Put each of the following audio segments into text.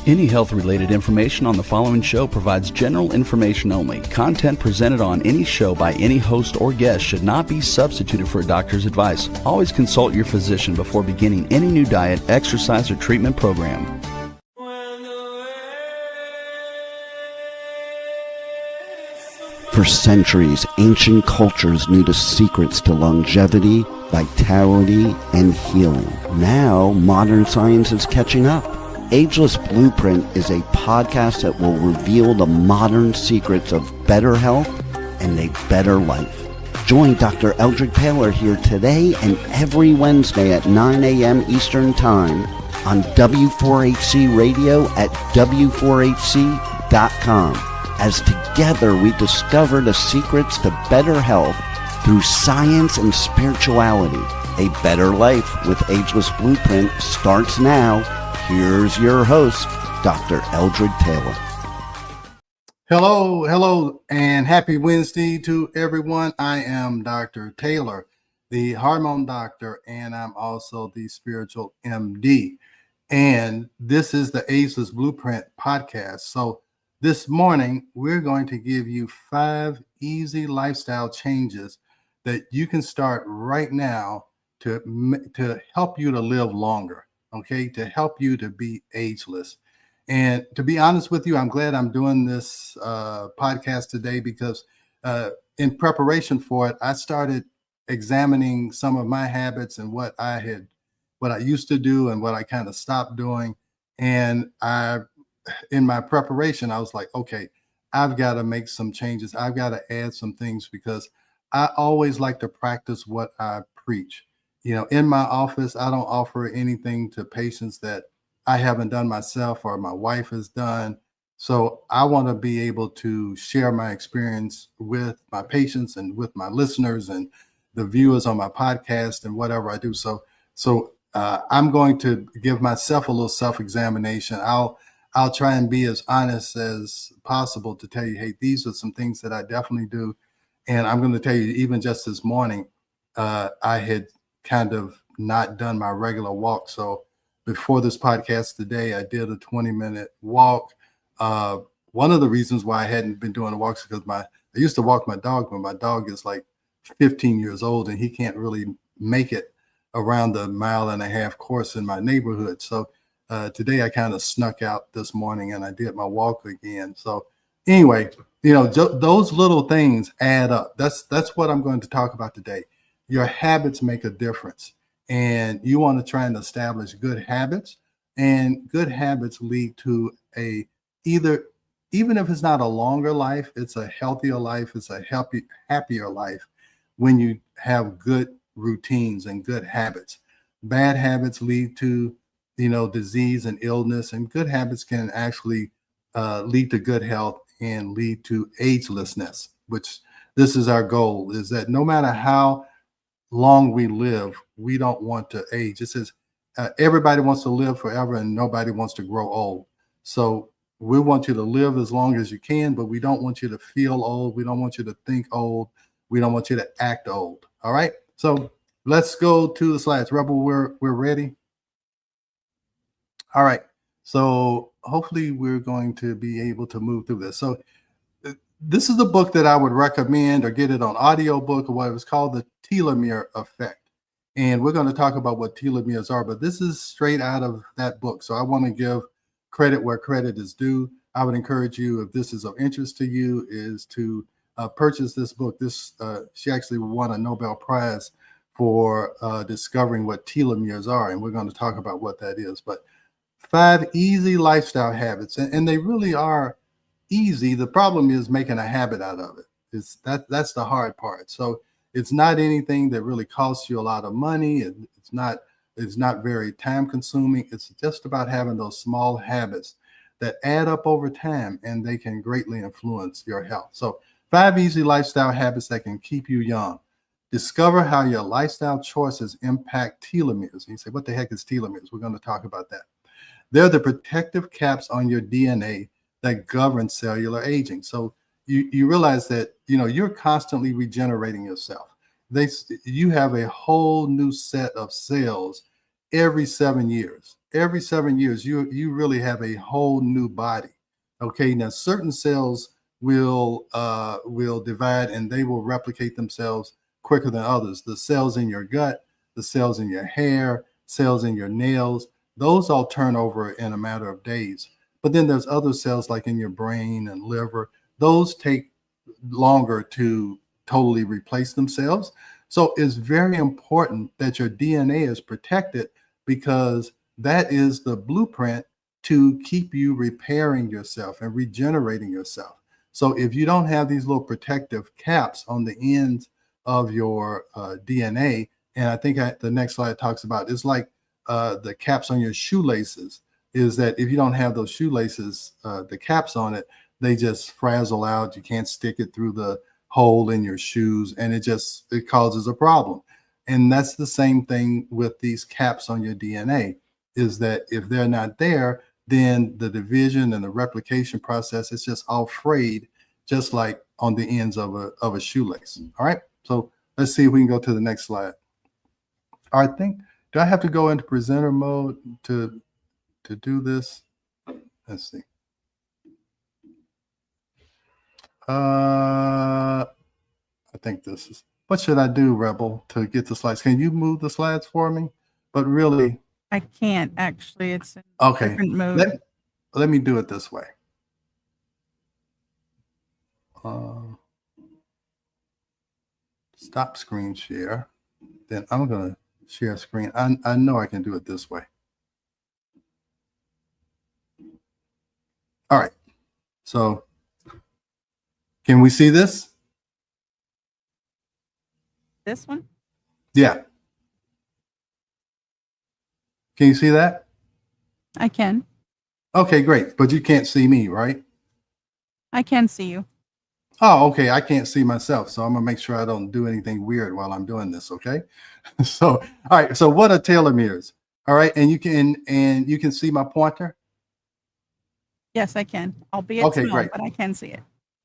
Any health-related information on the following show provides general information only. Content presented on any show by any host or guest should not be substituted for a doctor's advice. Always consult your physician before beginning any new diet, exercise, or treatment program. For centuries, ancient cultures knew the secrets to longevity, vitality, and healing. Now, modern science is catching up. Ageless Blueprint is a podcast that will reveal the modern secrets of better health and a better life. Join Dr. Eldred Taylor here today and every Wednesday at 9 a.m. Eastern Time on W4HC Radio at W4HC.com. As together we discover the secrets to better health through science and spirituality. A better life with Ageless Blueprint starts now. Here's your host, Dr. Eldred Taylor. Hello, and happy Wednesday to everyone. I am Dr. Taylor, the hormone doctor, and I'm also the spiritual MD. And this is the Ageless Blueprint Podcast. So this morning, we're going to give you 5 easy lifestyle changes that you can start right now to help you to live longer. Okay, to help you to be ageless. And to be honest with you, I'm glad I'm doing this podcast today because in preparation for it, I started examining some of my habits and what I used to do and what I kind of stopped doing. And in my preparation, I was like, okay, I've got to make some changes. I've got to add some things because I always like to practice what I preach. You know, in my office, I don't offer anything to patients that I haven't done myself or my wife has done. So I want to be able to share my experience with my patients and with my listeners and the viewers on my podcast and whatever I do. So I'm going to give myself a little self-examination. I'll try and be as honest as possible to tell you, hey, these are some things that I definitely do. And I'm going to tell you, even just this morning, I had kind of not done my regular walk. So before this podcast today, I did a 20-minute walk. One of the reasons why I hadn't been doing the walks is because I used to walk my dog, but my dog is like 15 years old and he can't really make it around the 1.5-mile course in my neighborhood. So today I kind of snuck out this morning and I did my walk again. So anyway, you know, those little things add up. That's what I'm going to talk about today. Your habits make a difference, and you want to try and establish good habits, and good habits lead to even if it's not a longer life, it's a healthier life, it's a happier life when you have good routines and good habits. Bad habits lead to, disease and illness, and good habits can actually lead to good health and lead to agelessness, which this is our goal, is that no matter how long we live, we don't want to age. It says everybody wants to live forever and nobody wants to grow old. So we want you to live as long as you can, but we don't want you to feel old. We don't want you to think old. We don't want you to act old. All right. So let's go to the slides. Rebel, we're ready. All right. So hopefully we're going to be able to move through this. So this is the book that I would recommend, or get it on audiobook, or what it was called, the Telomere Effect. And we're going to talk about what telomeres are, but this is straight out of that book. So I want to give credit where credit is due. I would encourage you, if this is of interest to you, is to purchase this book. She actually won a Nobel Prize for discovering what telomeres are, and we're going to talk about what that is. But 5 easy lifestyle habits, and they really are easy. The problem is making a habit out of it. That's the hard part. So it's not anything that really costs you a lot of money. It's not very time consuming. It's just about having those small habits that add up over time, and they can greatly influence your health. So 5 easy lifestyle habits that can keep you young. Discover how your lifestyle choices impact telomeres. And you say, what the heck is telomeres? We're going to talk about that. They're the protective caps on your DNA that govern cellular aging. So you realize that, you're constantly regenerating yourself. You have a whole new set of cells every 7 years. every 7 years, you really have a whole new body. Okay, now certain cells will divide and they will replicate themselves quicker than others. The cells in your gut, the cells in your hair, cells in your nails, those all turn over in a matter of days. But then there's other cells like in your brain and liver. Those take longer to totally replace themselves. So it's very important that your DNA is protected, because that is the blueprint to keep you repairing yourself and regenerating yourself. So if you don't have these little protective caps on the ends of your DNA, and I think the next slide talks about, it's like the caps on your shoelaces, is that if you don't have those shoelaces, the caps on it, they just frazzle out. You can't stick it through the hole in your shoes, and it causes a problem. And that's the same thing with these caps on your DNA, is that if they're not there, then the division and the replication process is just all frayed, just like on the ends of a shoelace. All right, so let's see if we can go to the next slide. I think, do I have to go into presenter mode to do this? Let's see. I think this is, what should I do, Rebel, to get the slides? Can you move the slides for me? But really, I can't actually. It's in okay. different mode. Let me do it this way. Stop screen share. Then I'm going to share screen. I know I can do it this way. All right. So can we see this? This one? Yeah. Can you see that? I can. Okay, great. But you can't see me, right? I can see you. Oh, okay. I can't see myself. So I'm going to make sure I don't do anything weird while I'm doing this. Okay. So, all right. So what are telomeres? All right. And you can see my pointer. Yes, I can. Albeit okay, small, great. But I can see it.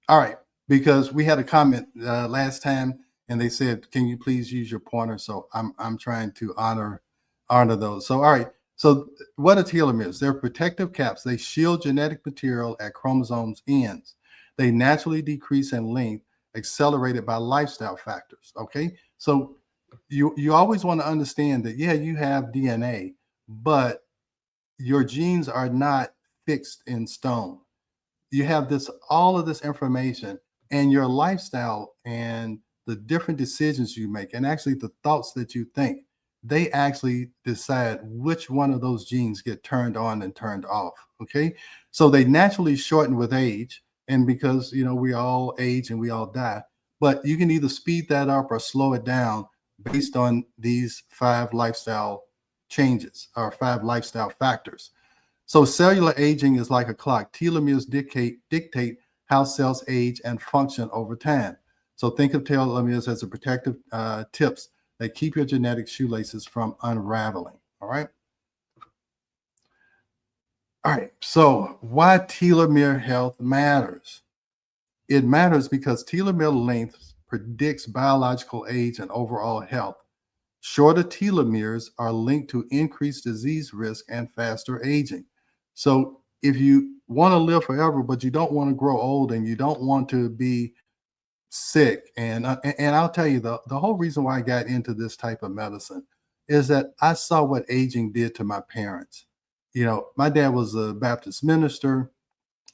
All right. Because we had a comment last time and they said, can you please use your pointer? So I'm trying to honor those. So, all right. So what are telomeres? They're protective caps. They shield genetic material at chromosomes ends. They naturally decrease in length, accelerated by lifestyle factors. Okay. So you always want to understand that, yeah, you have DNA, but your genes are not fixed in stone. You have all of this information, and your lifestyle and the different decisions you make, and actually the thoughts that you think, they actually decide which one of those genes get turned on and turned off. Okay. So they naturally shorten with age. And because, we all age and we all die, but you can either speed that up or slow it down based on these 5 lifestyle changes or 5 lifestyle factors. So cellular aging is like a clock. Telomeres dictate how cells age and function over time. So think of telomeres as a protective tips that keep your genetic shoelaces from unraveling. All right. All right, so why telomere health matters? It matters because telomere length predicts biological age and overall health. Shorter telomeres are linked to increased disease risk and faster aging. So if you want to live forever, but you don't want to grow old and you don't want to be sick, and I'll tell you, the whole reason why I got into this type of medicine is that I saw what aging did to my parents. My dad was a Baptist minister.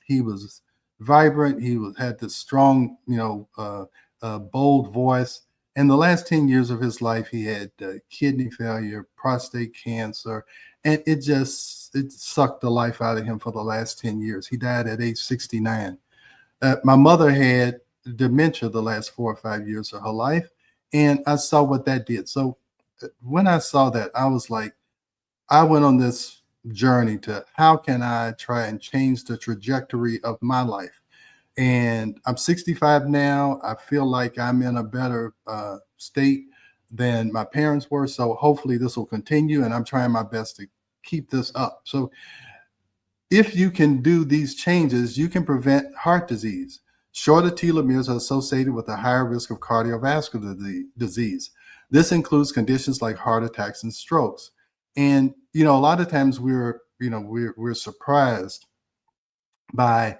He was vibrant. He had this strong, bold voice. And the last 10 years of his life, he had kidney failure, prostate cancer, and it sucked the life out of him for the last 10 years. He died at age 69. My mother had dementia the last 4 or 5 years of her life, and I saw what that did. So when I saw that, I was like, I went on this journey to how can I try and change the trajectory of my life. And I'm 65 now. I feel like I'm in a better state than my parents were. So hopefully this will continue, and I'm trying my best to keep this up. So if you can do these changes, you can prevent heart disease. Shorter telomeres are associated with a higher risk of cardiovascular disease. This includes conditions like heart attacks and strokes. And, a lot of times we're surprised by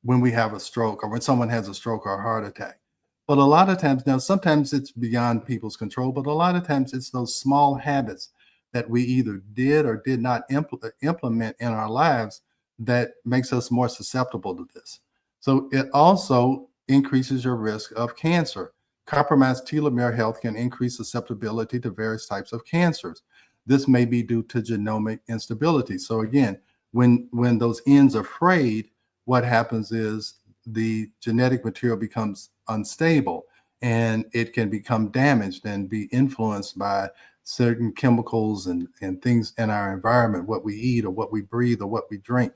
when we have a stroke or when someone has a stroke or a heart attack. But a lot of times now, sometimes it's beyond people's control, but a lot of times it's those small habits that we either did or did not implement in our lives that makes us more susceptible to this. So it also increases your risk of cancer. Compromised telomere health can increase susceptibility to various types of cancers. This may be due to genomic instability. So again, when those ends are frayed, what happens is the genetic material becomes unstable and it can become damaged and be influenced by certain chemicals and things in our environment, what we eat or what we breathe or what we drink.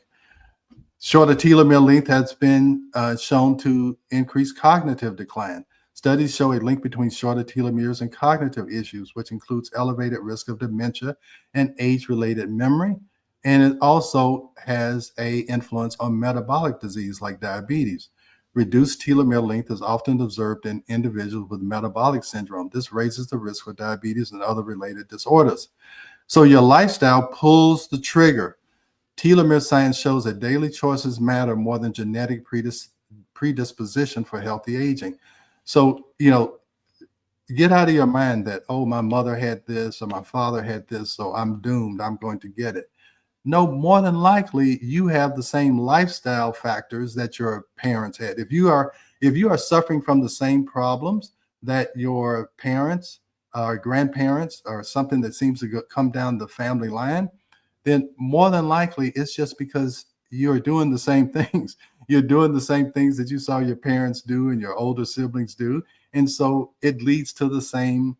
Shorter telomere length has been shown to increase cognitive decline. Studies show a link between shorter telomeres and cognitive issues, which includes elevated risk of dementia and age-related memory. And it also has an influence on metabolic disease like diabetes. Reduced telomere length is often observed in individuals with metabolic syndrome. This raises the risk for diabetes and other related disorders. So your lifestyle pulls the trigger. Telomere science shows that daily choices matter more than genetic predisposition for healthy aging. So, get out of your mind that, oh, my mother had this or my father had this, so I'm doomed, I'm going to get it. No, more than likely, you have the same lifestyle factors that your parents had. If you are suffering from the same problems that your parents or grandparents or something that seems to come down the family line, then more than likely it's just because you're doing the same things. You're doing the same things that you saw your parents do and your older siblings do. And so it leads to the same,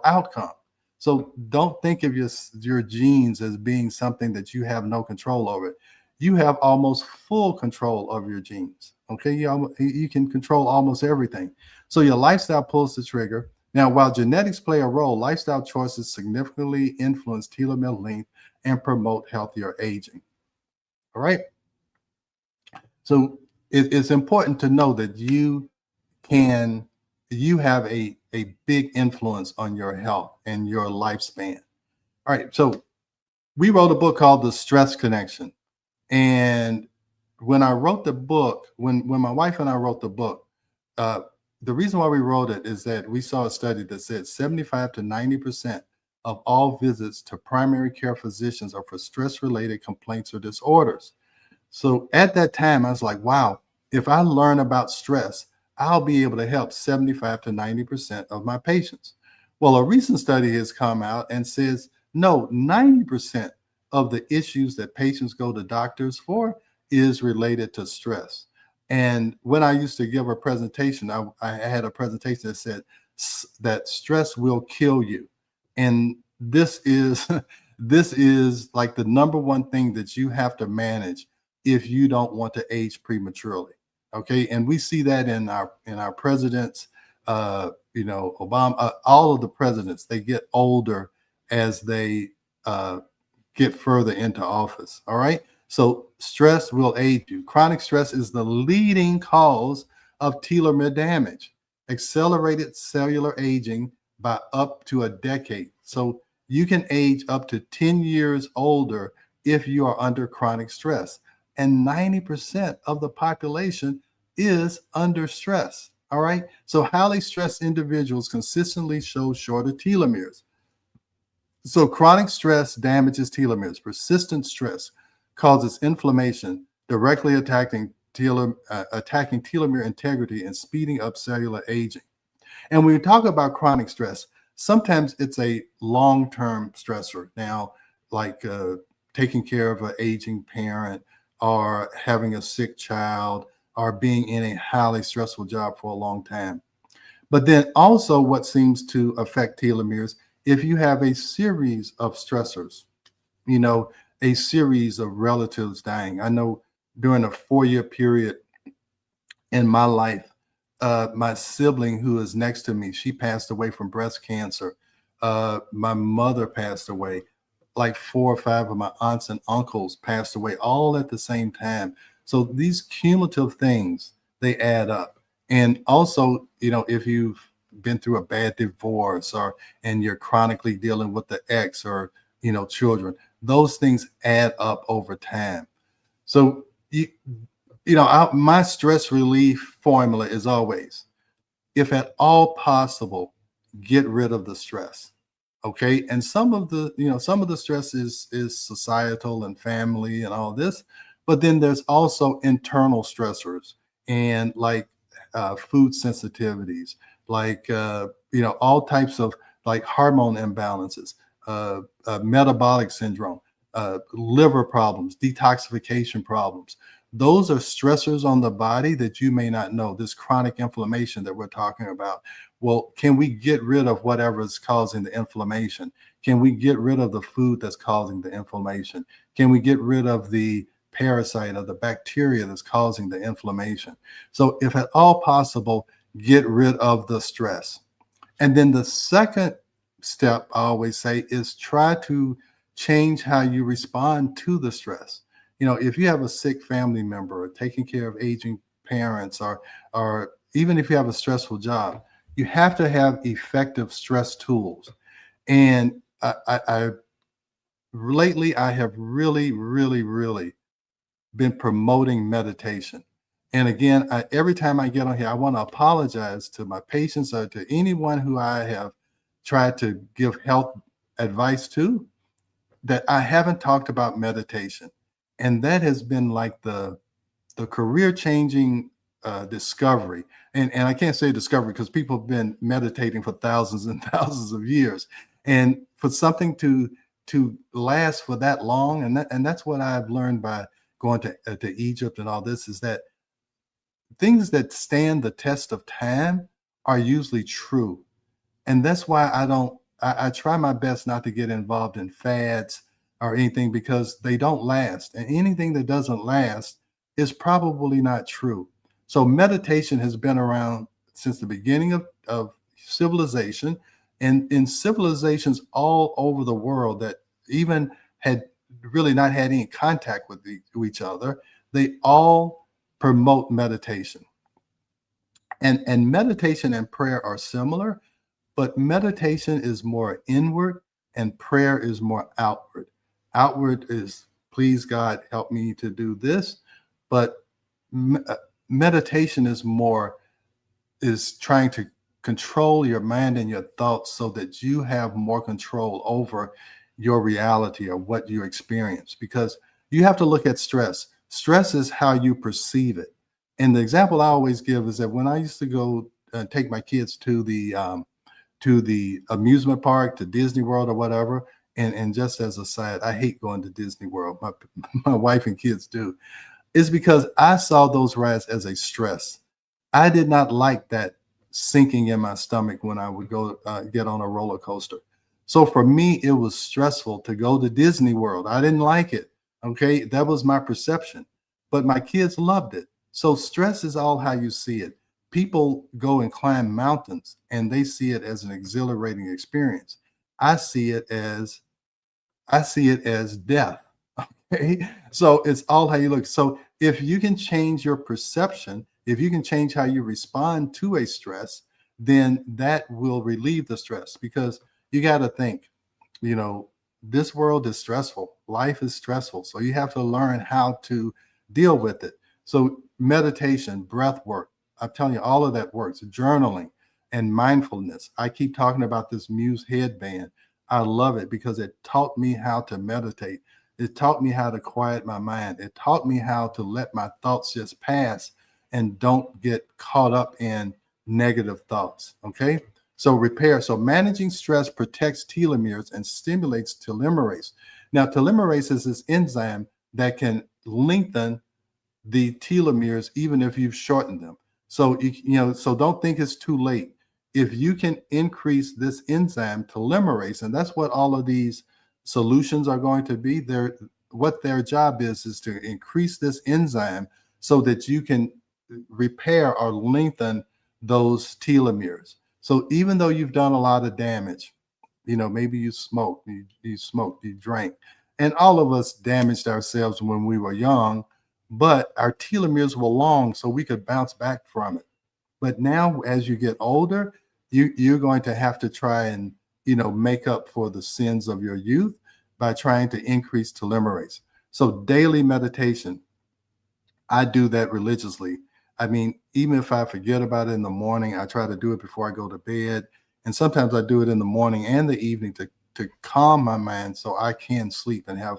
outcome. So don't think of your genes as being something that you have no control over. You have almost full control of your genes. Okay, you can control almost everything. So your lifestyle pulls the trigger. Now, while genetics play a role, lifestyle choices significantly influence telomere length and promote healthier aging. All right. So it's important to know that you have a big influence on your health and your lifespan. All right. So we wrote a book called The Stress Connection. And when I wrote the book, when my wife and I wrote the book, the reason why we wrote it is that we saw a study that said 75 to 90% of all visits to primary care physicians are for stress-related complaints or disorders. So at that time, I was like, wow, if I learn about stress, I'll be able to help 75 to 90% of my patients. Well, a recent study has come out and says, no, 90% of the issues that patients go to doctors for is related to stress. And when I used to give a presentation, I had a presentation that said that stress will kill you. And this is like the number one thing that you have to manage if you don't want to age prematurely. Okay. And we see that in our presidents, Obama, all of the presidents, they get older as they get further into office. All right. So stress will age you. Chronic stress is the leading cause of telomere damage, accelerated cellular aging by up to a decade. So you can age up to 10 years older if you are under chronic stress. And 90% of the population is under stress. All right. So highly stressed individuals consistently show shorter telomeres. So chronic stress damages telomeres. Persistent stress causes inflammation, directly attacking telomere integrity and speeding up cellular aging. And when we talk about chronic stress, sometimes it's a long-term stressor. Now, like taking care of an aging parent or having a sick child or being in a highly stressful job for a long time. But then also what seems to affect telomeres, if you have a series of stressors, a series of relatives dying. I know during a 4-year period in my life, my sibling who is next to me, she passed away from breast cancer. My mother passed away. Like 4 or 5 of my aunts and uncles passed away all at the same time. So these cumulative things, they add up. And also, if you've been through a bad divorce and you're chronically dealing with the ex or children. Those things add up over time. So, my stress relief formula is always, if at all possible, get rid of the stress. Okay. And some of the stress is societal and family and all this, but then there's also internal stressors, and like food sensitivities, like all types of like hormone imbalances, metabolic syndrome, liver problems, detoxification problems. Those are stressors on the body that you may not know. This chronic inflammation that we're talking about. Well, can we get rid of whatever is causing the inflammation? Can we get rid of the food that's causing the inflammation? Can we get rid of the parasite or the bacteria that's causing the inflammation? So if at all possible, get rid of the stress. And then the second step, I always say, is try to change how you respond to the stress. If you have a sick family member or taking care of aging parents, or even if you have a stressful job, you have to have effective stress tools. And I lately, I have really, really, really been promoting meditation. And again, every time I get on here, I want to apologize to my patients or to anyone who I have tried to give health advice to, that I haven't talked about meditation. And that has been like the career changing discovery. And I can't say discovery because people have been meditating for thousands and thousands of years. And for something to last for that long, and that's what I've learned by going to Egypt and all this, is that things that stand the test of time are usually true. And that's why I try my best not to get involved in fads or anything, because they don't last. And anything that doesn't last is probably not true. So meditation has been around since the beginning of civilization, and in civilizations all over the world that even had really not had any contact with each other, they all promote meditation. And meditation and prayer are similar, but meditation is more inward and prayer is more outward. Outward is, please God, help me to do this. But meditation is trying to control your mind and your thoughts so that you have more control over your reality or what you experience. Because you have to look at stress. Stress is how you perceive it. And the example I always give is that when I used to go take my kids to the amusement park, to Disney World or whatever, and just as a side, I hate going to Disney World. My wife and kids do. It's because I saw those rides as a stress. I did not like that sinking in my stomach when I would go get on a roller coaster. So for me, it was stressful to go to Disney World. I didn't like it. Okay, that was my perception. But my kids loved it. So stress is all how you see it. People go and climb mountains and they see it as an exhilarating experience. I see it as death. Okay. So it's all how you look. So if you can change your perception, if you can change how you respond to a stress, then that will relieve the stress. Because you got to think, this world is stressful. Life is stressful. So you have to learn how to deal with it. So meditation, breath work, I'm telling you, all of that works. Journaling and mindfulness. I keep talking about this Muse headband. I love it because it taught me how to meditate. It taught me how to quiet my mind. It taught me how to let my thoughts just pass and don't get caught up in negative thoughts. Okay. So repair. So managing stress protects telomeres and stimulates telomerase. Now, telomerase is this enzyme that can lengthen the telomeres even if you've shortened them. So so don't think it's too late. If you can increase this enzyme telomerase, and that's what all of these solutions are going to be, what their job is to increase this enzyme so that you can repair or lengthen those telomeres. So even though you've done a lot of damage, maybe you smoked, you drank, and all of us damaged ourselves when we were young, but our telomeres were long so we could bounce back from it. But now as you get older, you're going to have to try and make up for the sins of your youth. by trying to increase telomerase. So daily meditation, I do that religiously. I mean, even if I forget about it in the morning, I try to do it before I go to bed. And sometimes I do it in the morning and the evening to calm my mind so I can sleep and have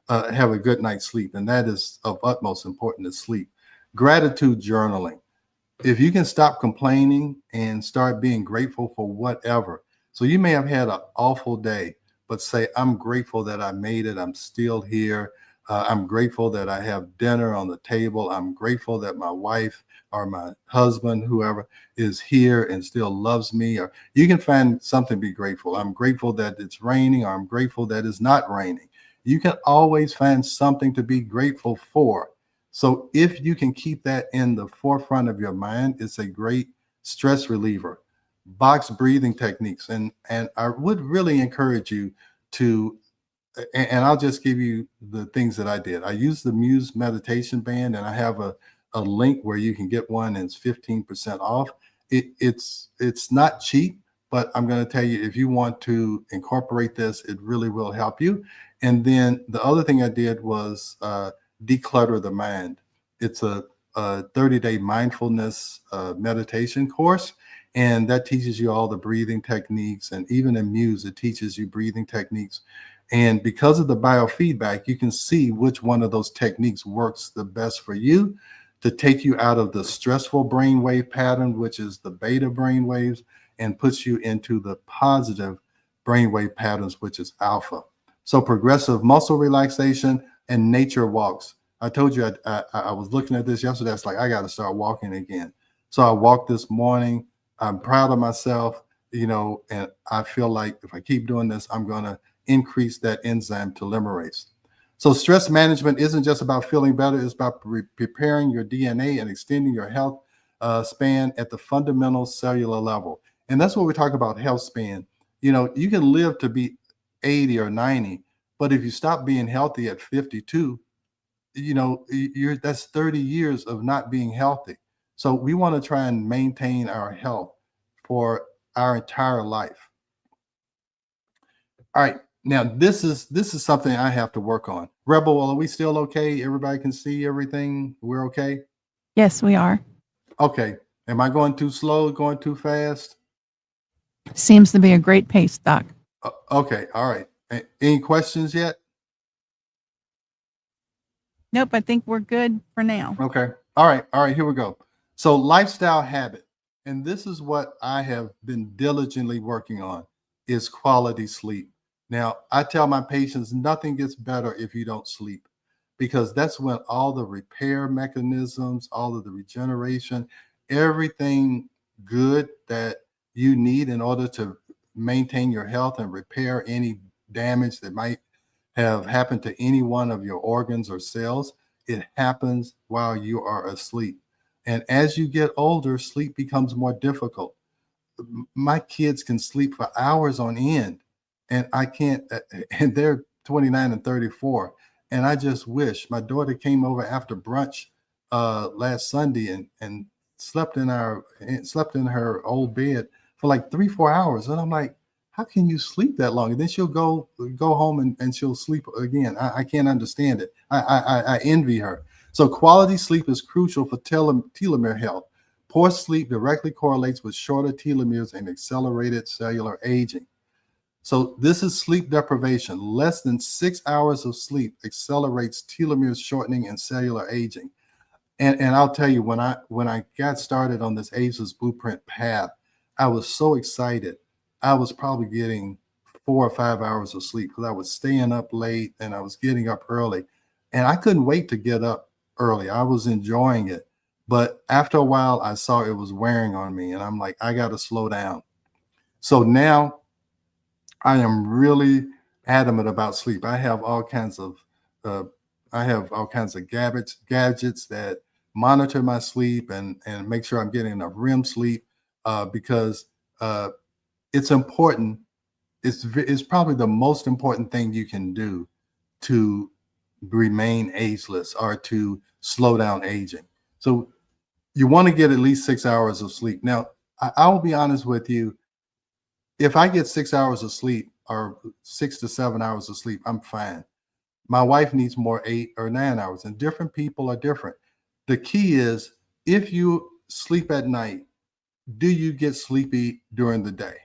a good night's sleep. And that is of utmost importance to sleep. Gratitude journaling. If you can stop complaining and start being grateful for whatever. So you may have had an awful day, but say, I'm grateful that I made it. I'm still here. I'm grateful that I have dinner on the table. I'm grateful that my wife or my husband, whoever, is here and still loves me. Or you can find something to be grateful. I'm grateful that it's raining, or I'm grateful that it's not raining. You can always find something to be grateful for. So if you can keep that in the forefront of your mind, it's a great stress reliever. Box breathing techniques. And I would really encourage you to, and I'll just give you the things that I did. I used the Muse meditation band, and I have a link where you can get one and it's 15% off. It's not cheap, but I'm going to tell you, if you want to incorporate this, it really will help you. And then the other thing I did was declutter the mind. It's a 30-day mindfulness meditation course, and that teaches you all the breathing techniques. And even in Muse, it teaches you breathing techniques. And because of the biofeedback, you can see which one of those techniques works the best for you to take you out of the stressful brainwave pattern, which is the beta brainwaves, and puts you into the positive brainwave patterns, which is alpha. So progressive muscle relaxation and nature walks. I told you I was looking at this yesterday. It's like, I got to start walking again. So I walked this morning. I'm proud of myself, and I feel like if I keep doing this, I'm going to increase that enzyme telomerase. So stress management isn't just about feeling better. It's about preparing your DNA and extending your health span at the fundamental cellular level. And that's what we talk about, health span. You can live to be 80 or 90, but if you stop being healthy at 52, that's 30 years of not being healthy. So we want to try and maintain our health for our entire life. All right. Now, this is something I have to work on. Rebel, are we still okay? Everybody can see everything? We're okay? Yes, we are. Okay. Am I going too slow, going too fast? Seems to be a great pace, Doc. Okay. All right. Any questions yet? Nope, I think we're good for now. Okay. All right. Here we go. So lifestyle habit. And this is what I have been diligently working on, is quality sleep. Now, I tell my patients nothing gets better if you don't sleep, because that's when all the repair mechanisms, all of the regeneration, everything good that you need in order to maintain your health and repair any damage that might have happened to any one of your organs or cells, it happens while you are asleep. And as you get older, sleep becomes more difficult. My kids can sleep for hours on end, and I can't, and they're 29 and 34. And I just wish. My daughter came over after brunch last Sunday and slept in her old bed for like 3-4 hours. And I'm like, how can you sleep that long? And then she'll go home and she'll sleep again. I can't understand it. I envy her. So quality sleep is crucial for telomere health. Poor sleep directly correlates with shorter telomeres and accelerated cellular aging. So this is sleep deprivation. Less than 6 hours of sleep accelerates telomeres shortening and cellular aging. And I'll tell you, when I got started on this Ageless Blueprint path, I was so excited. I was probably getting 4 or 5 hours of sleep because I was staying up late and I was getting up early. And I couldn't wait to get up early. I was enjoying it. But after a while, I saw it was wearing on me. And I'm like, I got to slow down. So now I am really adamant about sleep. I have all kinds of gadgets that monitor my sleep and make sure I'm getting enough REM sleep because it's important. It's probably the most important thing you can do to remain ageless or to slow down aging. So you want to get at least 6 hours of sleep. Now, I will be honest with you. If I get 6 hours of sleep, or 6 to 7 hours of sleep, I'm fine. My wife needs more 8 or 9 hours, and different people are different. The key is, if you sleep at night, do you get sleepy during the day?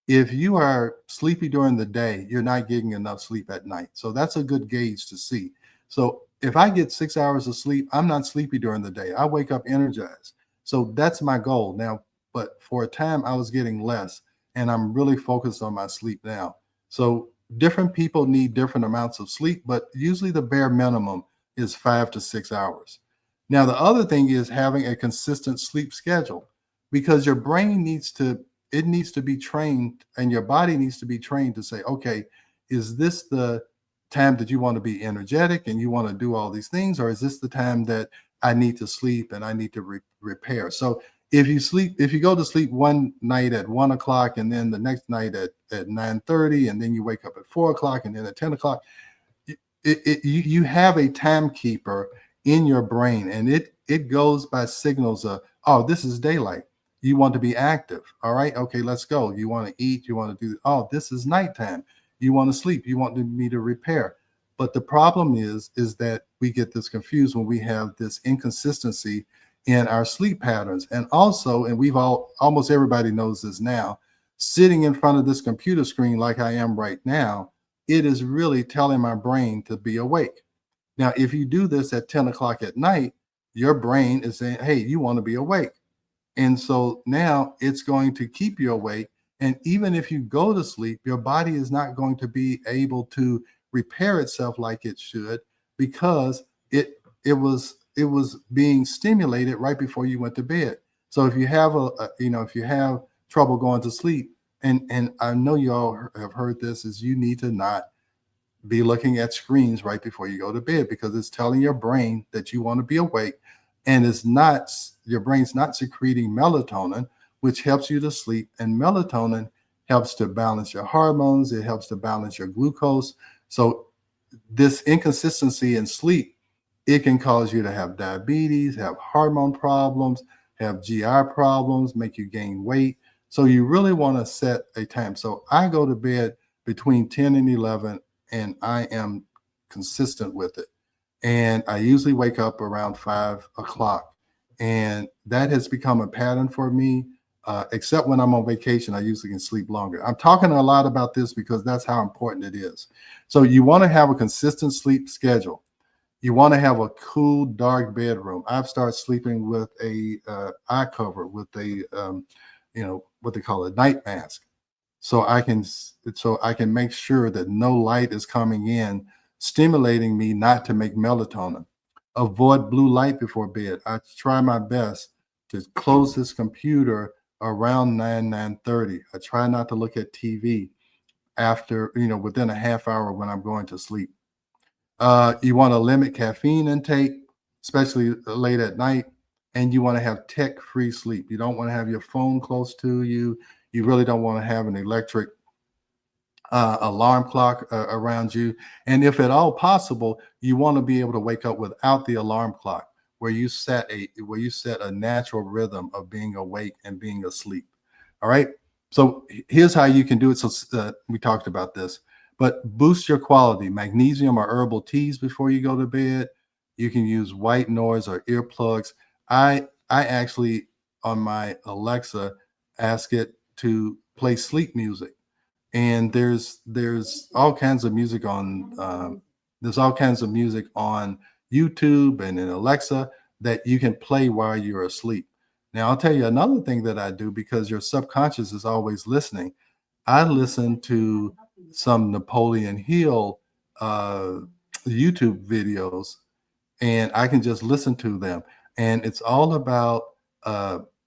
If you are sleepy during the day, you're not getting enough sleep at night. So that's a good gauge to see. So if I get 6 hours of sleep, I'm not sleepy during the day. I wake up energized. So that's my goal now. But for a time, I was getting less, and I'm really focused on my sleep now. So different people need different amounts of sleep, but usually the bare minimum is 5 to 6 hours. Now, the other thing is having a consistent sleep schedule, because your brain needs to be trained, and your body needs to be trained to say, okay, is this the time that you want to be energetic and you want to do all these things, or is this the time that I need to sleep and I need to repair? So if you go to sleep one night at 1 o'clock, and then the next night at 9:30, and then you wake up at 4 o'clock, and then at 10 o'clock, you have a timekeeper in your brain, and it goes by signals of, oh, this is daylight. You want to be active. All right. Okay, let's go. You want to eat. You want to do, oh, this is nighttime. You want to sleep. You want me to repair. But the problem is that we get this confused when we have this inconsistency in our sleep patterns. And also, and almost everybody knows this now, sitting in front of this computer screen like I am right now, it is really telling my brain to be awake. Now, if you do this at 10 o'clock at night, your brain is saying, hey, you want to be awake. And so now it's going to keep you awake. And even if you go to sleep, your body is not going to be able to repair itself like it should, because it was being stimulated right before you went to bed. So if you have if you have trouble going to sleep, and I know you all have heard this, is you need to not be looking at screens right before you go to bed, because it's telling your brain that you want to be awake, and your brain's not secreting melatonin, which helps you to sleep. And melatonin helps to balance your hormones. It helps to balance your glucose. So this inconsistency in sleep, it can cause you to have diabetes, have hormone problems, have GI problems, make you gain weight. So you really want to set a time. So I go to bed between 10 and 11, and I am consistent with it. And I usually wake up around 5 o'clock. And that has become a pattern for me, except when I'm on vacation. I usually can sleep longer. I'm talking a lot about this because that's how important it is. So you want to have a consistent sleep schedule. You want to have a cool, dark bedroom. I've started sleeping with a eye cover, with a what they call a night mask, so I can make sure that no light is coming in, stimulating me not to make melatonin. Avoid blue light before bed. I try my best to close this computer around 9:30. I try not to look at TV after, within a half hour when I'm going to sleep. You want to limit caffeine intake, especially late at night, and you want to have tech-free sleep. You don't want to have your phone close to you. You really don't want to have an electric alarm clock around you. And if at all possible, you want to be able to wake up without the alarm clock, where you set a natural rhythm of being awake and being asleep. All right. So here's how you can do it. So we talked about this, but boost your quality. Magnesium or herbal teas before you go to bed. You can use white noise or earplugs. I actually, on my Alexa, ask it to play sleep music. And there's all kinds of music on YouTube and in Alexa that you can play while you're asleep. Now, I'll tell you another thing that I do, because your subconscious is always listening. I listen to some Napoleon Hill YouTube videos, and I can just listen to them. And it's all about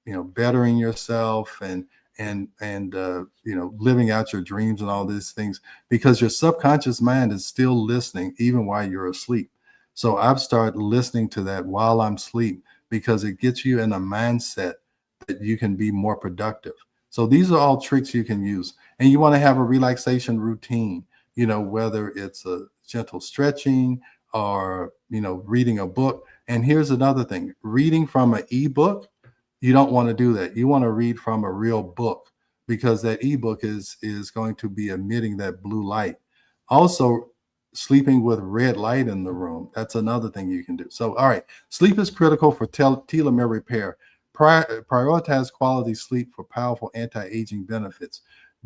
bettering yourself and living out your dreams and all these things, because your subconscious mind is still listening even while you're asleep. So I've started listening to that while I'm asleep, because it gets you in a mindset that you can be more productive. So these are all tricks you can use. And you want to have a relaxation routine, whether it's a gentle stretching or, reading a book. And here's another thing: reading from an ebook, you don't want to do that. You want to read from a real book, because that ebook is going to be emitting that blue light. Also, sleeping with red light in the room, that's another thing you can do. So, all right, sleep is critical for telomere repair. Prioritize quality sleep for powerful anti-aging benefits.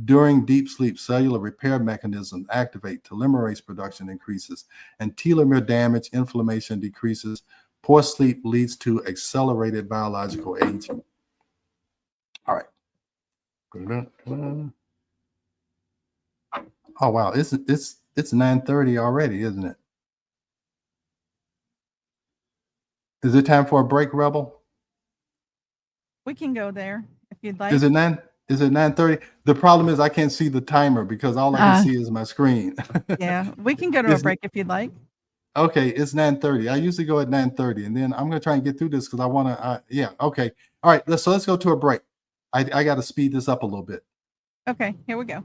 During deep sleep, cellular repair mechanisms activate, telomerase production increases, and telomere damage, inflammation decreases. Poor sleep leads to accelerated biological aging. All right. Oh wow, it's 9:30 already, isn't it? Is it time for a break, Rebel? We can go there if you'd like. Is it 9:30? The problem is I can't see the timer because all I can see is my screen. Yeah, we can go to a break if you'd like. Okay, it's 9:30. I usually go at 9:30, and then I'm gonna try and get through this because I want to. Yeah, okay. All right, let's go to a break. I got to speed this up a little bit. Okay, here we go.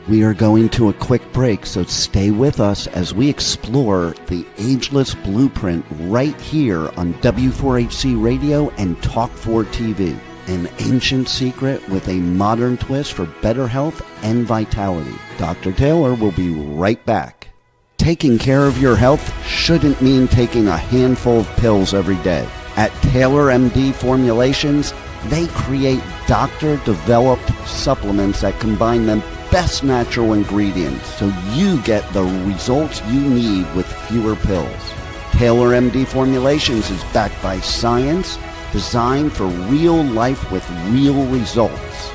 We are going to a quick break, so stay with us as we explore the Ageless Blueprint right here on W4HC Radio and Talk4 TV. An ancient secret with a modern twist for better health and vitality. Dr. Taylor will be right back. Taking care of your health shouldn't mean taking a handful of pills every day. At Taylor MD Formulations, they create doctor-developed supplements that combine the best natural ingredients so you get the results you need with fewer pills. Taylor MD Formulations is backed by science, designed for real life with real results.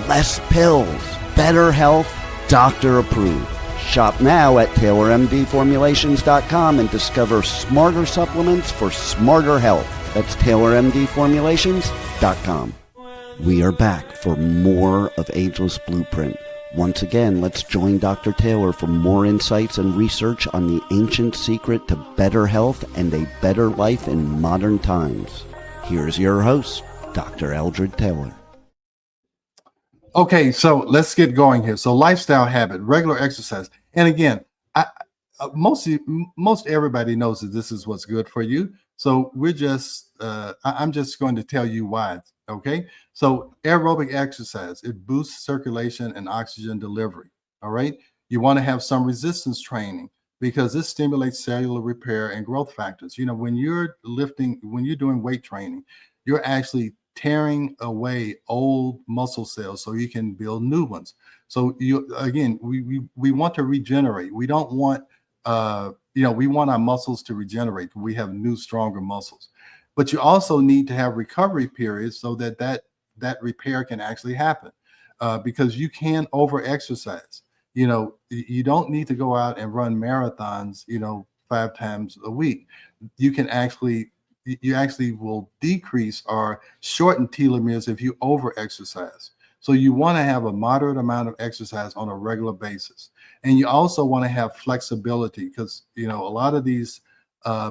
Less pills, better health, doctor approved. Shop now at TaylorMDFormulations.com and discover smarter supplements for smarter health. That's TaylorMDFormulations.com. We are back for more of Ageless Blueprint. Once again, let's join Dr. Taylor for more insights and research on the ancient secret to better health and a better life in modern times. Here's your host, Dr. Eldred Taylor. Okay, so let's get going here. So lifestyle habit, regular exercise. And again, most everybody knows that this is what's good for you. So I'm just going to tell you why. Okay, so aerobic exercise, it boosts circulation and oxygen delivery. All right, you want to have some resistance training because this stimulates cellular repair and growth factors. You know, when you're doing weight training, you're actually tearing away old muscle cells so you can build new ones. So we want to regenerate. We don't want we want our muscles to regenerate. We have new, stronger muscles. But you also need to have recovery periods so that repair can actually happen, because you can over-exercise. You know, you don't need to go out and run marathons, 5 times a week. You actually will decrease or shorten telomeres if you over-exercise. So you want to have a moderate amount of exercise on a regular basis. And you also want to have flexibility because, a lot of these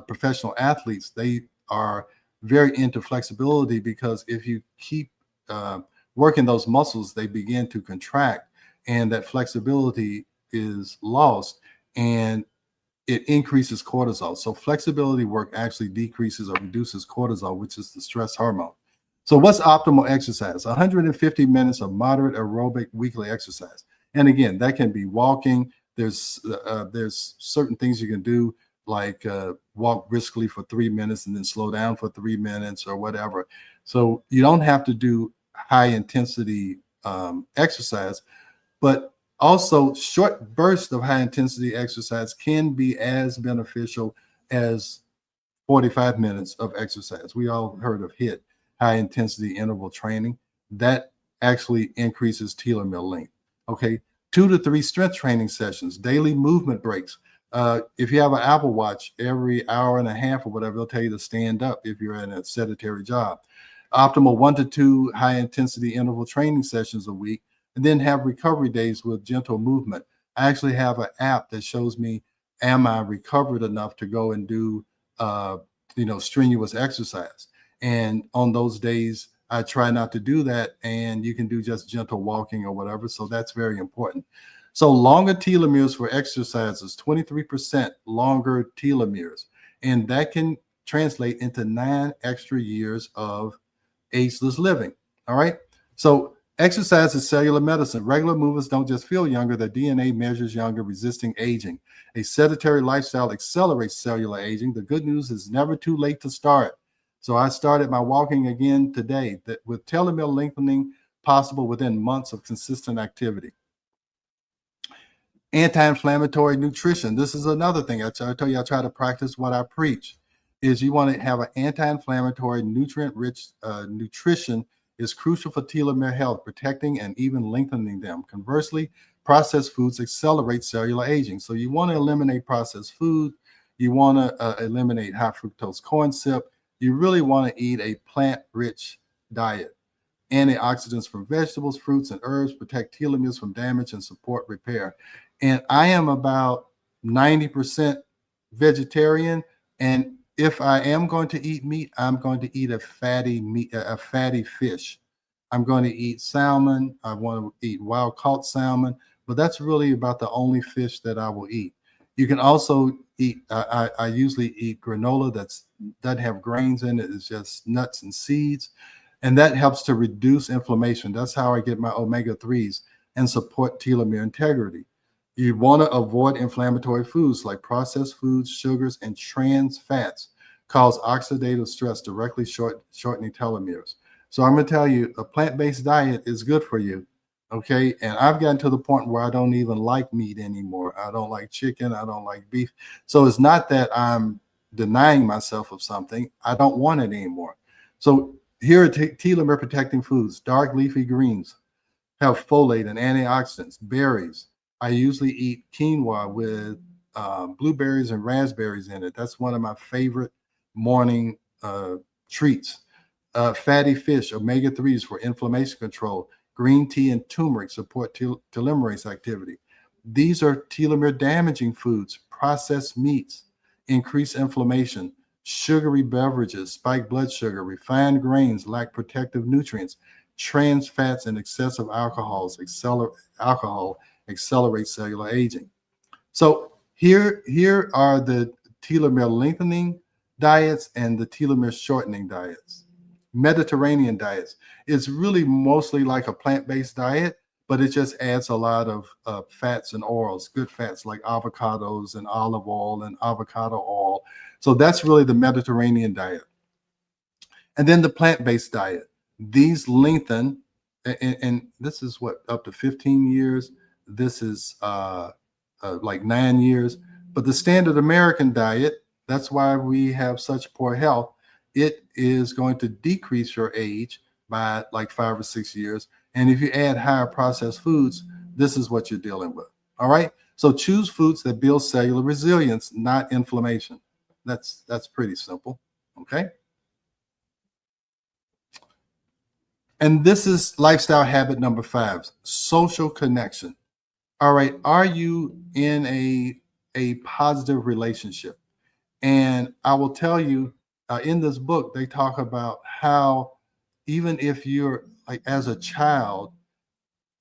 professional athletes, they are very into flexibility because if you keep working those muscles, they begin to contract and that flexibility is lost and it increases cortisol. So flexibility work actually decreases or reduces cortisol, which is the stress hormone. So what's optimal exercise? 150 minutes of moderate aerobic weekly exercise. And again, that can be walking. There's certain things you can do, like walk briskly for 3 minutes and then slow down for 3 minutes or whatever. So you don't have to do high intensity exercise, but also short bursts of high intensity exercise can be as beneficial as 45 minutes of exercise. We all heard of HIIT, high intensity interval training. That actually increases telomere length. Okay, 2 to 3 strength training sessions, daily movement breaks. If you have an Apple Watch, every hour and a half or whatever, they'll tell you to stand up if you're in a sedentary job. Optimal 1 to 2 high intensity interval training sessions a week, and then have recovery days with gentle movement. I actually have an app that shows me, am I recovered enough to go and do, strenuous exercise? And on those days, I try not to do that. And you can do just gentle walking or whatever. So that's very important. So longer telomeres for exercises, 23% longer telomeres. And that can translate into 9 extra years of ageless living. All right. So exercise is cellular medicine. Regular movers don't just feel younger, their DNA measures younger, resisting aging. A sedentary lifestyle accelerates cellular aging. The good news is never too late to start. So I started my walking again today, that with telomere lengthening possible within months of consistent activity. Anti-inflammatory nutrition. This is another thing. I tell you, I try to practice what I preach. Is you want to have an anti-inflammatory, nutrient-rich nutrition is crucial for telomere health, protecting and even lengthening them. Conversely, processed foods accelerate cellular aging. So you want to eliminate processed food. You want to eliminate high fructose corn syrup. You really want to eat a plant-rich diet. Antioxidants from vegetables, fruits, and herbs protect telomeres from damage and support repair. And I am about 90% vegetarian. And if I am going to eat meat, I'm going to eat a fatty fish. I'm going to eat salmon. I want to eat wild caught salmon, but that's really about the only fish that I will eat. You can also eat, I usually eat granola that doesn't have grains in it. It's just nuts and seeds. And that helps to reduce inflammation. That's how I get my omega-3s and support telomere integrity. You want to avoid inflammatory foods like processed foods, sugars, and trans fats cause oxidative stress, directly shortening telomeres. So I'm going to tell you, a plant-based diet is good for you, okay? And I've gotten to the point where I don't even like meat anymore. I don't like chicken. I don't like beef. So it's not that I'm denying myself of something. I don't want it anymore. So here are telomere protecting foods. Dark leafy greens have folate and antioxidants. Berries. I usually eat quinoa with blueberries and raspberries in it. That's one of my favorite morning treats. Fatty fish, omega-3s for inflammation control. Green tea and turmeric support telomerase activity. These are telomere damaging foods. Processed meats increase inflammation. Sugary beverages spike blood sugar. Refined grains lack protective nutrients. Trans fats and excessive alcohol accelerate cellular aging. So here are the telomere lengthening diets and the telomere shortening diets. Mediterranean diets is really mostly like a plant-based diet, but it just adds a lot of fats and oils, good fats like avocados and olive oil and avocado oil. So that's really the Mediterranean diet. And then the plant-based diet. These lengthen, and this is what, up to 15 years. This is like 9 years. But the standard American diet, that's why we have such poor health. It is going to decrease your age by like 5 or 6 years. And if you add higher processed foods, this is what you're dealing with. All right. So choose foods that build cellular resilience, not inflammation. That's pretty simple. Okay. And this is lifestyle habit number 5, social connection. All right. Are you in a positive relationship? And I will tell you, in this book, they talk about how even if you're like as a child,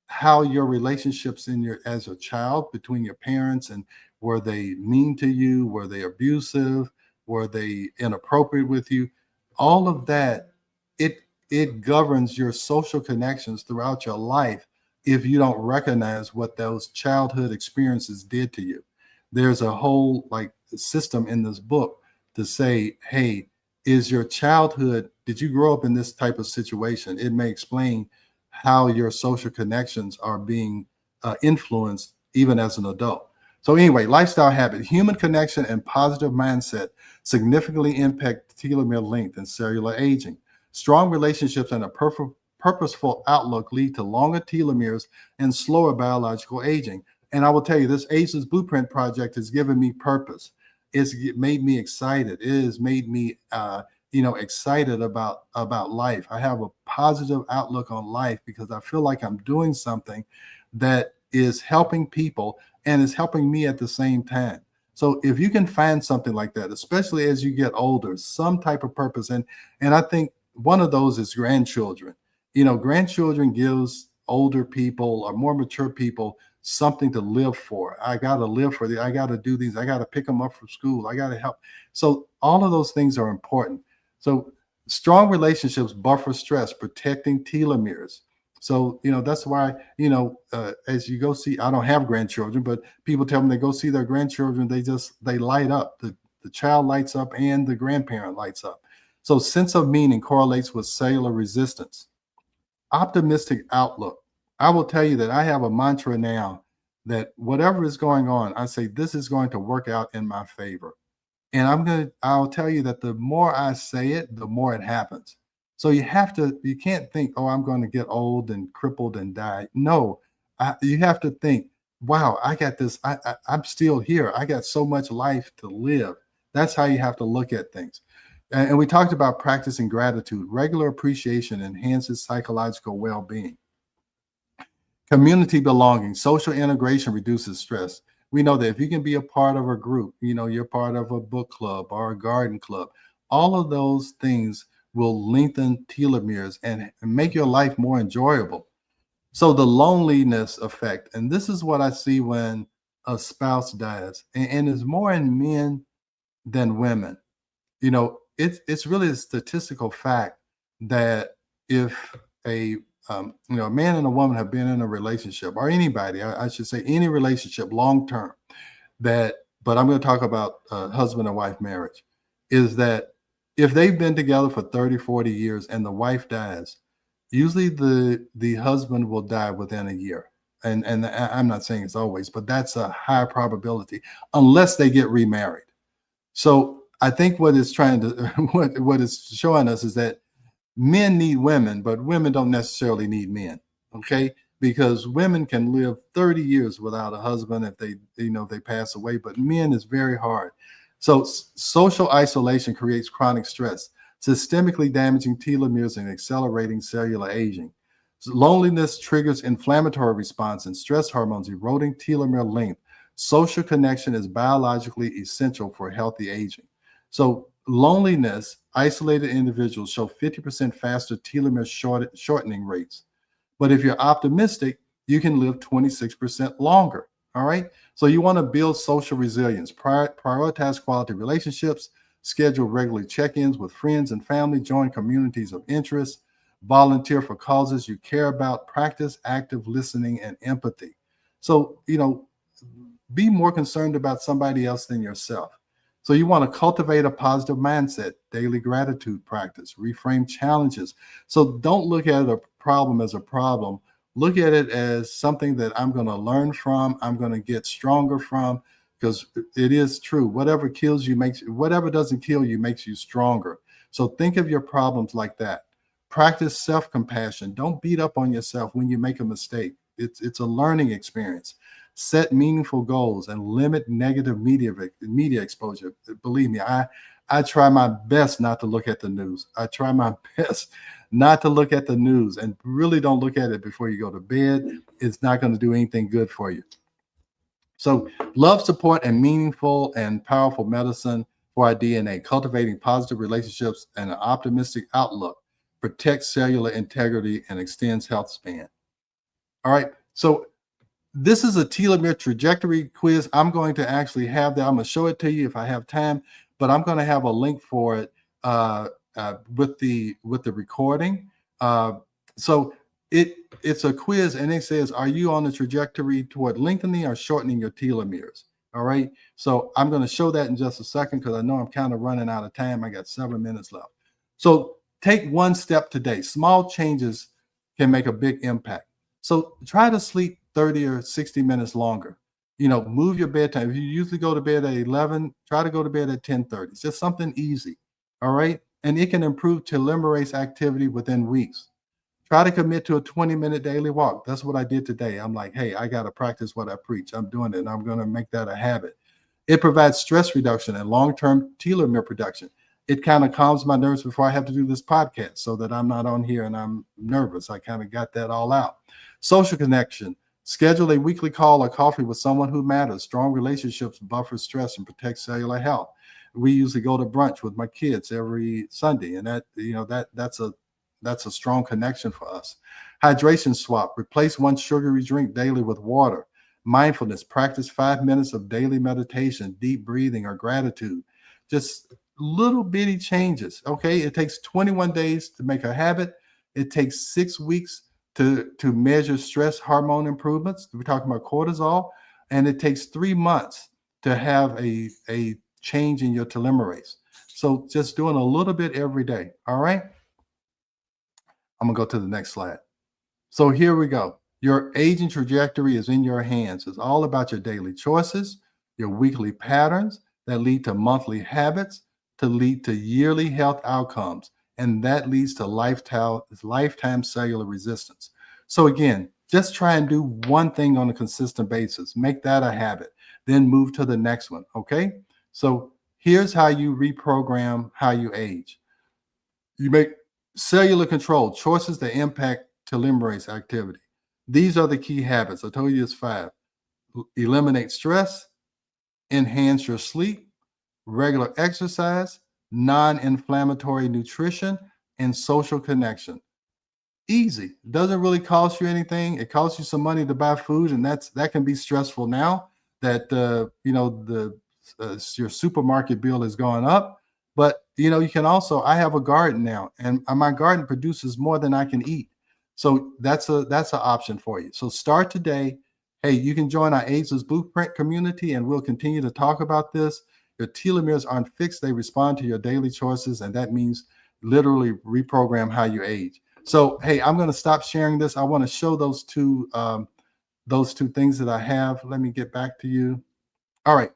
how your relationships as a child between your parents, and were they mean to you? Were they abusive? Were they inappropriate with you? All of that, it governs your social connections throughout your life if you don't recognize what those childhood experiences did to you. There's a whole like system in this book to say, hey, is your childhood, did you grow up in this type of situation? It may explain how your social connections are being influenced even as an adult. So anyway, lifestyle habit, human connection and positive mindset significantly impact telomere length and cellular aging. Strong relationships and a purposeful outlook lead to longer telomeres and slower biological aging. And I will tell you, this Ageless Blueprint project has given me purpose. It's made me excited. It has made me, excited about life. I have a positive outlook on life because I feel like I'm doing something that is helping people and is helping me at the same time. So if you can find something like that, especially as you get older, some type of purpose, and I think one of those is grandchildren. Grandchildren gives older people or more mature people something to live for. I got to live for I got to do these. I got to pick them up from school. I got to help. So all of those things are important. So Strong relationships buffer stress, protecting telomeres. So, that's why, as you go see, I don't have grandchildren, but people tell me they go see their grandchildren, they light up. The child lights up and the grandparent lights up. So sense of meaning correlates with cellular resistance. Optimistic outlook. I will tell you that I have a mantra now that whatever is going on, I say this is going to work out in my favor. And I'll tell you that the more I say it, the more it happens. So you can't think, oh, I'm going to get old and crippled and die. No, you have to think, wow, I got this. I'm still here. I got so much life to live. That's how you have to look at things. And we talked about practicing gratitude. Regular appreciation enhances psychological well-being. Community belonging, social integration reduces stress. We know that if you can be a part of a group, you're part of a book club or a garden club, all of those things will lengthen telomeres and make your life more enjoyable. So the loneliness effect, and this is what I see when a spouse dies, and it's more in men than women. It's really a statistical fact that if a man and a woman have been in a relationship, or anybody, I should say any relationship long term, but I'm going to talk about husband and wife marriage, is that if they've been together for 30, 40 years and the wife dies, usually the husband will die within a year. And I'm not saying it's always, but that's a high probability unless they get remarried. So I think what it's what it's showing us is that men need women, but women don't necessarily need men. Okay. Because women can live 30 years without a husband if they pass away, but men is very hard. So social isolation creates chronic stress, systemically damaging telomeres and accelerating cellular aging. So loneliness triggers inflammatory response and stress hormones, eroding telomere length. Social connection is biologically essential for healthy aging. So loneliness, isolated individuals show 50% faster telomere shortening rates. But if you're optimistic, you can live 26% longer. All right. So you want to build social resilience, prioritize quality relationships, schedule regular check-ins with friends and family, join communities of interest, volunteer for causes you care about, practice active listening and empathy. So, be more concerned about somebody else than yourself. So you want to cultivate a positive mindset, daily gratitude practice, reframe challenges. So don't look at a problem as a problem. Look at it as something that I'm going to learn from, I'm going to get stronger from, because it is true. Whatever doesn't kill you makes you stronger. So think of your problems like that. Practice self-compassion. Don't beat up on yourself when you make a mistake. It's a learning experience. Set meaningful goals and limit negative media exposure. Believe me, I try my best not to look at the news. I try my best not to look at the news, and really don't look at it before you go to bed. It's not going to do anything good for you. So love, support, and meaningful and powerful medicine for our DNA, cultivating positive relationships and an optimistic outlook, protects cellular integrity and extends health span. All right. So this is a telomere trajectory quiz. I'm going to actually have that. I'm going to show it to you if I have time, but I'm going to have a link for it with the recording. So it's a quiz, and it says, are you on the trajectory toward lengthening or shortening your telomeres? All right. So I'm going to show that in just a second because I know I'm kind of running out of time. I got 7 minutes left. So take one step today. Small changes can make a big impact. So try to sleep 30 or 60 minutes longer. Move your bedtime. If you usually go to bed at 11, try to go to bed at 10:30. It's just something easy. All right. And it can improve telomerase activity within weeks. Try to commit to a 20-minute daily walk. That's what I did today. I'm like, hey, I got to practice what I preach. I'm doing it, and I'm going to make that a habit. It provides stress reduction and long-term telomere production. It kind of calms my nerves before I have to do this podcast so that I'm not on here and I'm nervous. I kind of got that all out. Social connection. Schedule a weekly call or coffee with someone who matters. Strong relationships buffer stress and protect cellular health. We usually go to brunch with my kids every Sunday, and that's a strong connection for us. Hydration swap. Replace one sugary drink daily with water. Mindfulness. Practice 5 minutes of daily meditation, deep breathing, or gratitude. Just little bitty changes. Okay, it takes 21 days to make a habit. It takes 6 weeks to measure stress hormone improvements. We're talking about cortisol, and it takes 3 months to have a change in your telomerase. So just doing a little bit every day. All right. I'm gonna go to the next slide. So here we go. Your aging trajectory is in your hands. It's all about your daily choices, your weekly patterns that lead to monthly habits, to lead to yearly health outcomes, and that leads to lifetime cellular resistance. So again, just try and do one thing on a consistent basis. Make that a habit, then move to the next one, okay? So here's how you reprogram how you age. You make cellular control choices that impact telomerase activity. These are the key habits. I told you it's 5. Eliminate stress, enhance your sleep, regular exercise, non-inflammatory nutrition, and social connection. Easy. Doesn't really cost you anything. It costs you some money to buy food, and that can be stressful now that your supermarket bill is going up. But you can also, I have a garden now, and my garden produces more than I can eat. So that's an option for you. So start today. Hey, you can join our Ageless Blueprint community, and we'll continue to talk about this. Your telomeres aren't fixed. They respond to your daily choices, and that means literally reprogram how you age. So, hey, I'm going to stop sharing this. I want to show those two things that I have. Let me get back to you. All right.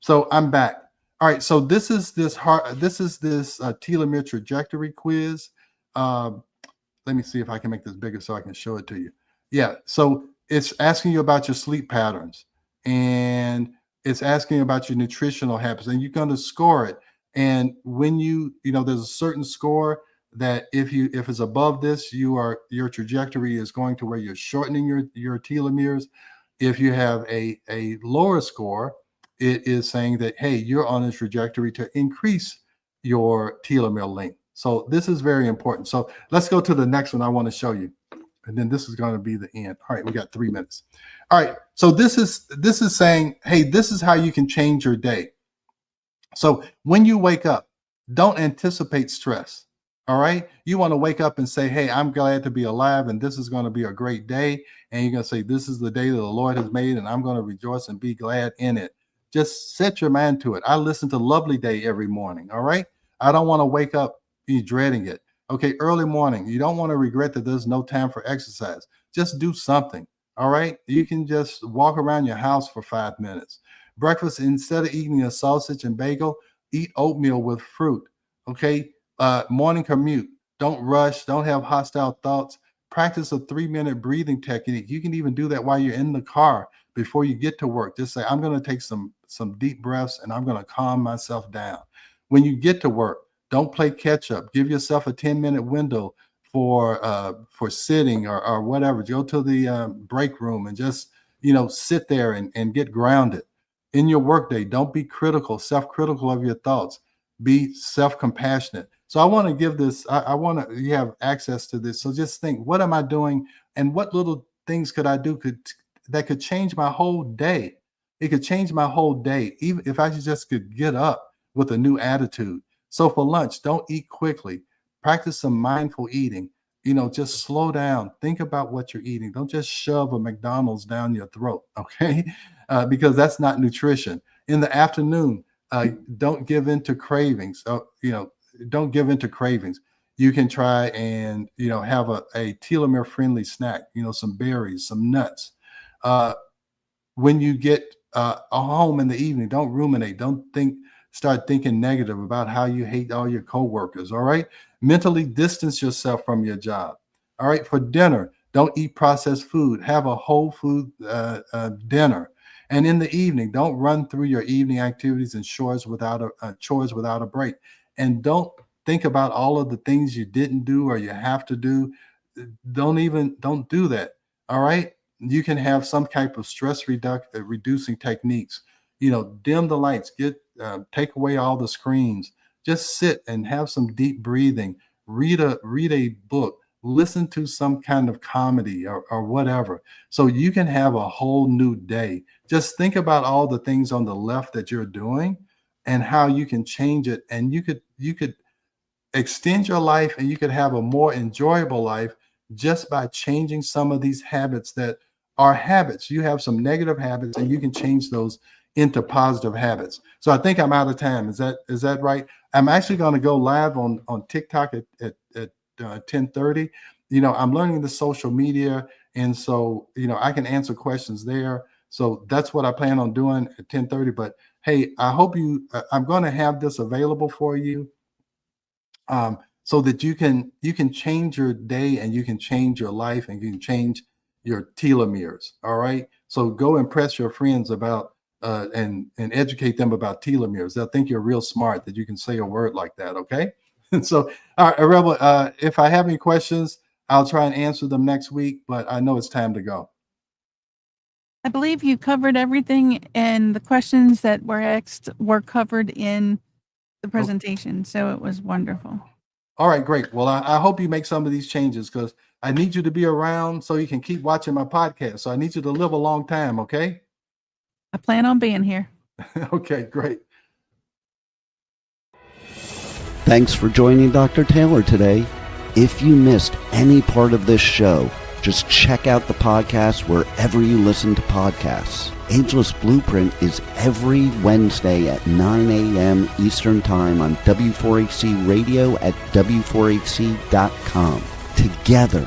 So I'm back. All right. So this is this telomere trajectory quiz. Let me see if I can make this bigger so I can show it to you. Yeah. So it's asking you about your sleep patterns, and it's asking about your nutritional habits, and you're going to score it. And when there's a certain score that if it's above this, your trajectory is going to where you're shortening your telomeres. If you have a lower score, it is saying that, hey, you're on a trajectory to increase your telomere length. So this is very important. So let's go to the next one I want to show you. And then this is going to be the end. All right, we got 3 minutes. All right, so this is saying, hey, this is how you can change your day. So when you wake up, don't anticipate stress. All right, you want to wake up and say, hey, I'm glad to be alive, and this is going to be a great day. And you're going to say, this is the day that the Lord has made, and I'm going to rejoice and be glad in it. Just set your mind to it. I listen to Lovely Day every morning. All right, I don't want to wake up dreading it. Okay, early morning. You don't want to regret that there's no time for exercise. Just do something. All right, you can just walk around your house for 5 minutes. Breakfast, instead of eating a sausage and bagel, eat oatmeal with fruit. Okay, morning commute. Don't rush. Don't have hostile thoughts. Practice a 3-minute breathing technique. You can even do that while you're in the car before you get to work. Just say, I'm going to take some deep breaths, and I'm going to calm myself down. When you get to work, don't play catch up. Give yourself a 10-minute window for sitting or whatever. Go to the break room and just sit there and get grounded. In your workday, don't be self-critical of your thoughts. Be self-compassionate. So I want to give this. You have access to this. So just think, what am I doing, and what little things could I do that could change my whole day? It could change my whole day, even if I just could get up with a new attitude. So for lunch, don't eat quickly. Practice some mindful eating. Just slow down. Think about what you're eating. Don't just shove a McDonald's down your throat, okay? Because that's not nutrition. In the afternoon, don't give in to cravings. Don't give in to cravings. You can try and have a telomere-friendly snack. Some berries, some nuts. When you get home in the evening, don't ruminate. Don't start thinking negative about how you hate all your coworkers. All right. Mentally distance yourself from your job. All right. For dinner, don't eat processed food. Have a whole food dinner. And in the evening, don't run through your evening activities and chores without a break. And don't think about all of the things you didn't do or you have to do. Don't do that. All right. You can have some type of stress reducing techniques. Dim the lights, take away all the screens, just sit and have some deep breathing, read a book, listen to some kind of comedy or whatever. So you can have a whole new day. Just think about all the things on the left that you're doing and how you can change it. And you could extend your life, and you could have a more enjoyable life just by changing some of these habits that are habits. You have some negative habits, and you can change those into positive habits. So I think I'm out of time. Is that right? I'm actually going to go live on TikTok at 10:30. I'm learning the social media, and so I can answer questions there. So that's what I plan on doing at 10:30. But hey, I hope I'm going to have this available for you, so that you can change your day, and you can change your life, and you can change your telomeres. All right. So go impress your friends about and educate them about telomeres. They'll think you're real smart that you can say a word like that. Okay. And so, all right, Rebel, if I have any questions, I'll try and answer them next week, but I know it's time to go. I believe you covered everything, and the questions that were asked were covered in the presentation. So it was wonderful. All right, great. Well, I hope you make some of these changes, because I need you to be around so you can keep watching my podcast. So I need you to live a long time. Okay. I plan on being here. Okay, great. Thanks for joining Dr. Taylor today. If you missed any part of this show, just check out the podcast wherever you listen to podcasts. Ageless Blueprint is every Wednesday at 9 a.m. Eastern Time on W4HC Radio at W4HC.com. Together,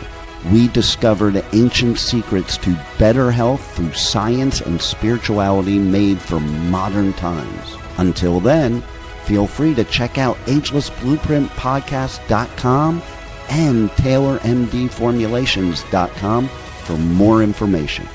we discover the ancient secrets to better health through science and spirituality made for modern times. Until then, feel free to check out AgelessBlueprintPodcast.com and TaylorMDFormulations.com for more information.